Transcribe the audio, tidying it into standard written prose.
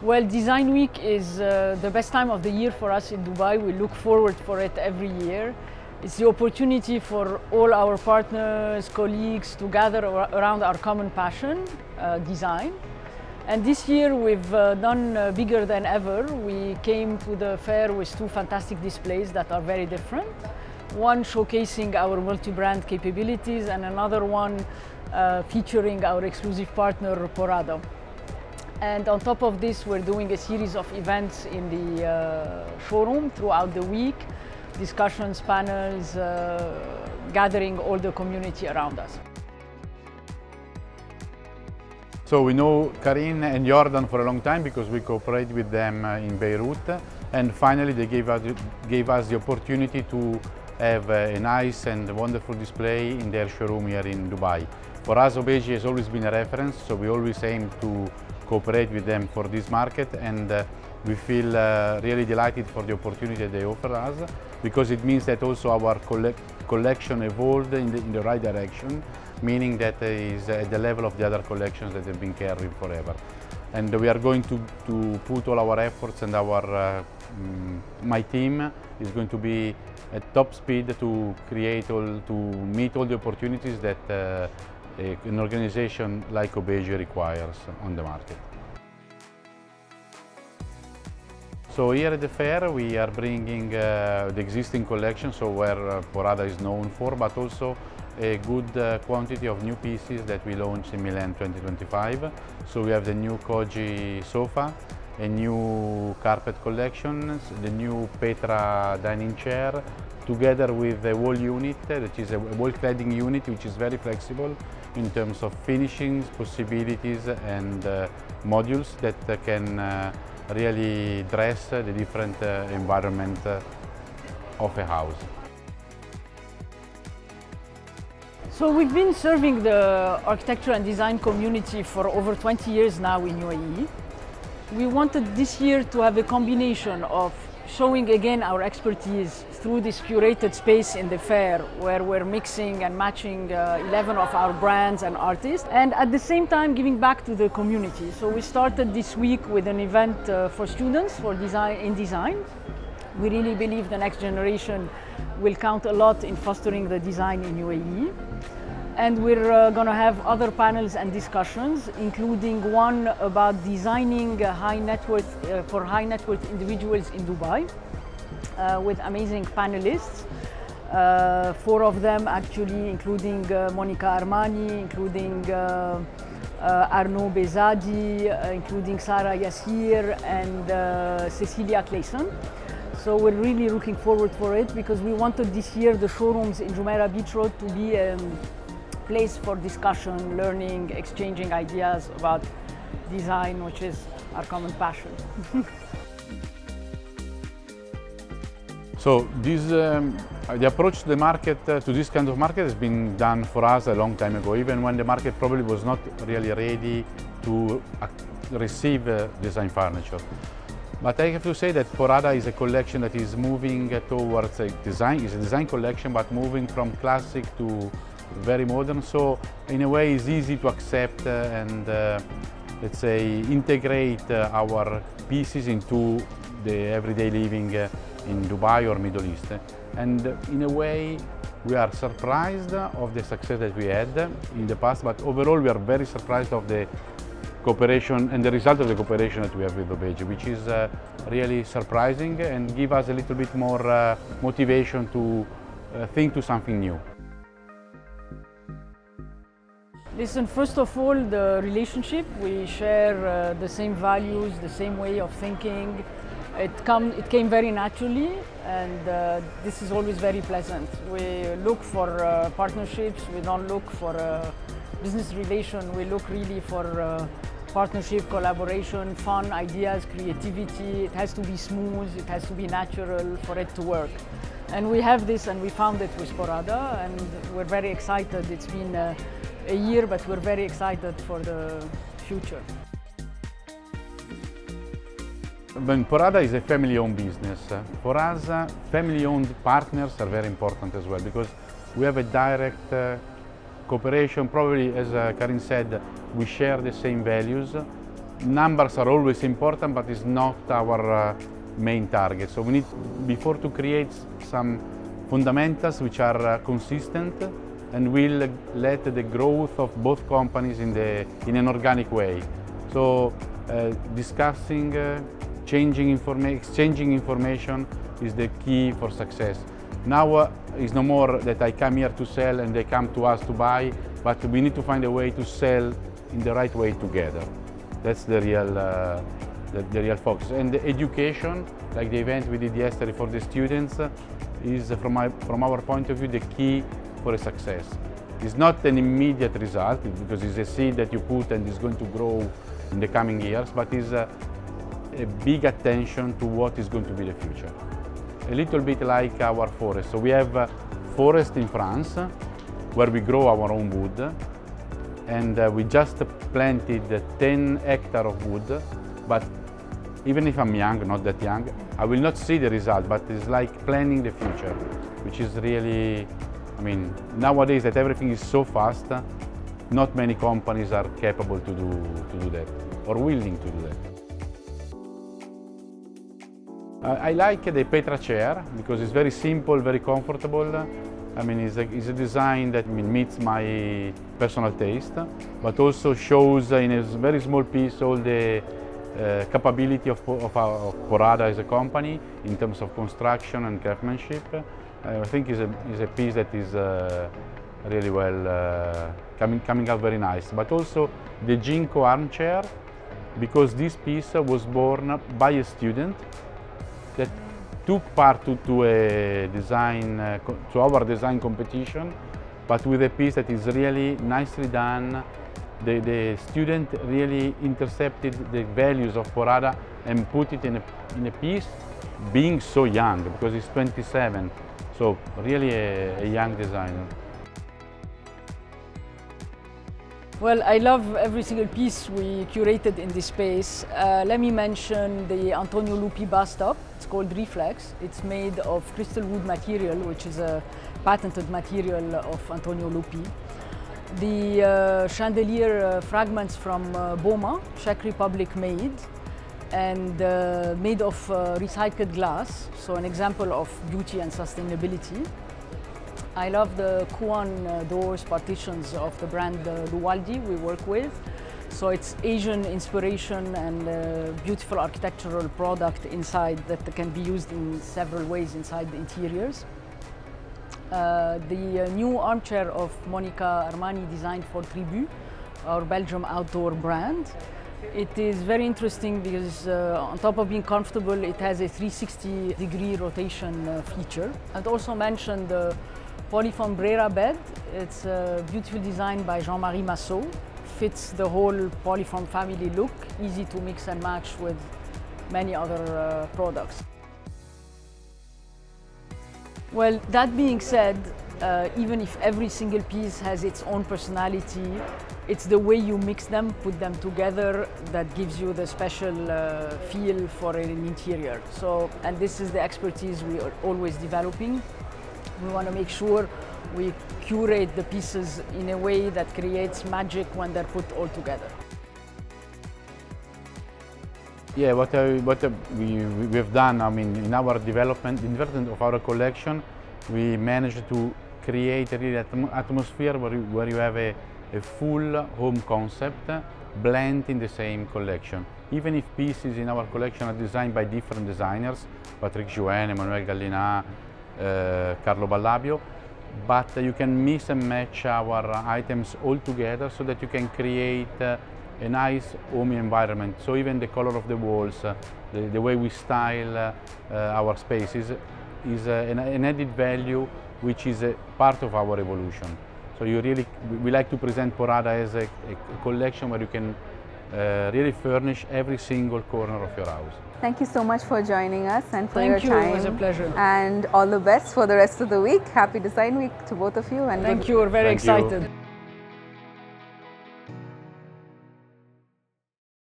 Well, Design Week is the best time of the year for us in Dubai. We look forward for it every year. It's the opportunity for all our partners, colleagues to gather around our common passion, design. And this year we've done bigger than ever. We came to the fair with two fantastic displays that are very different. One showcasing our multi-brand capabilities and another one featuring our exclusive partner, Porada. And on top of this, we're doing a series of events in the showroom throughout the week, discussions, panels, gathering all the community around us. So we know Karine and Jordan for a long time because we cooperate with them in Beirut, and finally they gave us the opportunity to have a nice and wonderful display in their showroom here in Dubai. For us, Obegi has always been a reference, so we always aim to cooperate with them for this market, and we feel really delighted for the opportunity that they offer us, because it means that also our collection evolved in the right direction, meaning that it is at the level of the other collections that have been carried forever. And we are going to put all our efforts, and my team is going to be at top speed to meet all the opportunities that an organization like Obegi requires on the market. So here at the fair we are bringing the existing collection, so where Porada is known for, but also a good quantity of new pieces that we launched in Milan 2025. So we have the new Koji sofa, a new carpet collection, the new Petra dining chair, together with a wall unit, that is a wall cladding unit which is very flexible in terms of finishings, possibilities and modules that can really dress the different environment of a house. So we've been serving the architecture and design community for over 20 years now in UAE. We wanted this year to have a combination of showing again our expertise through this curated space in the fair, where we're mixing and matching 11 of our brands and artists, and at the same time giving back to the community. So we started this week with an event for students for design. We really believe the next generation will count a lot in fostering the design in UAE. And we're going to have other panels and discussions, including one about designing for high net worth individuals in Dubai, with amazing panelists. 4 of them actually, including Monica Armani, including Arnaud Bezadi, including Sarah Yassir and Cecilia Clayson. So we're really looking forward for it, because we wanted this year the showrooms in Jumeirah Beach Road to be a place for discussion, learning, exchanging ideas about design, which is our common passion. So the approach to the market, to this kind of market, has been done for us a long time ago, even when the market probably was not really ready to receive design furniture. But I have to say that Porada is a collection that is moving towards a design. It's a design collection, but moving from classic to very modern. So in a way, it's easy to accept and let's say integrate our pieces into the everyday living in Dubai or Middle East. And in a way, we are surprised of the success that we had in the past, but overall we are very surprised of the cooperation and the result of the cooperation that we have with Obegi, which is really surprising and give us a little bit more motivation to think to something new. Listen, first of all, the relationship. We share the same values, the same way of thinking. It came very naturally, and this is always very pleasant. We look for partnerships. We don't look for a business relation. We look really for partnership, collaboration, fun, ideas, creativity. It has to be smooth. It has to be natural for it to work. And we have this, and we found it with Porada, and we're very excited. It's been a year, but we're very excited for the future. When Porada is a family-owned business, for us, family-owned partners are very important as well, because we have a direct cooperation. Probably, as Karine said, we share the same values, numbers are always important, but it's not our main target. So we need, before to create some fundamentals which are consistent and will let the growth of both companies in an organic way. So discussing, exchanging information is the key for success. Now it's no more that I come here to sell and they come to us to buy, but we need to find a way to sell in the right way together. That's the real focus. And the education, like the event we did yesterday for the students, is from our point of view the key for a success. It's not an immediate result because it's a seed that you put and it's going to grow in the coming years, but it's a big attention to what is going to be the future. A little bit like our forest. So we have a forest in France where we grow our own wood, and we just planted 10 hectares of wood, but even if I'm young, not that young, I will not see the result, but it's like planning the future, which is really, I mean, nowadays that everything is so fast, not many companies are capable to do that, or willing to do that. I like the Petra chair because it's very simple, very comfortable. I mean, it's a design that meets my personal taste, but also shows in a very small piece all the capability of Porada as a company in terms of construction and craftsmanship. I think it's a piece that is really well coming out very nice. But also the Ginkgo armchair, because this piece was born by a student that took part to a design, to our design competition, but with a piece that is really nicely done. The student really intercepted the values of Porada and put it in a piece, being so young, because he's 27, so really a young designer. Well, I love every single piece we curated in this space. Let me mention the Antonio Lupi bus stop. It's called Reflex. It's made of crystal wood material, which is a patented material of Antonio Lupi. The chandelier fragments from Boma, Czech Republic made, and made of recycled glass, so an example of beauty and sustainability. I love the Kuan doors partitions of the brand Luwaldi we work with. So it's Asian inspiration and beautiful architectural product inside that can be used in several ways inside the interiors. The new armchair of Monica Armani designed for Tribu, our Belgium outdoor brand. It is very interesting because on top of being comfortable, it has a 360-degree rotation feature. I'd also mention the Polyfoam Brera bed. It's a beautiful design by Jean-Marie Massot. Fits the whole Polyfoam family look, easy to mix and match with many other products. Well, that being said, even if every single piece has its own personality, it's the way you mix them, put them together, that gives you the special feel for an interior. So, and this is the expertise we are always developing. We want to make sure we curate the pieces in a way that creates magic when they're put all together. Yeah, what we've done, I mean, in our development of our collection, we managed to create a really atmosphere where you have a full home concept blend in the same collection. Even if pieces in our collection are designed by different designers, Patrick Jouin, Emmanuel Gallina, Carlo Ballabio, but you can mix and match our items all together so that you can create a nice homey environment. So even the color of the walls, the way we style our spaces is an added value which is a part of our evolution. So we like to present Porada as a collection where you can really furnish every single corner of your house. Thank you so much for joining us and for your time. It was a pleasure. And all the best for the rest of the week. Happy Design Week to both of you. And thank you, we're very excited.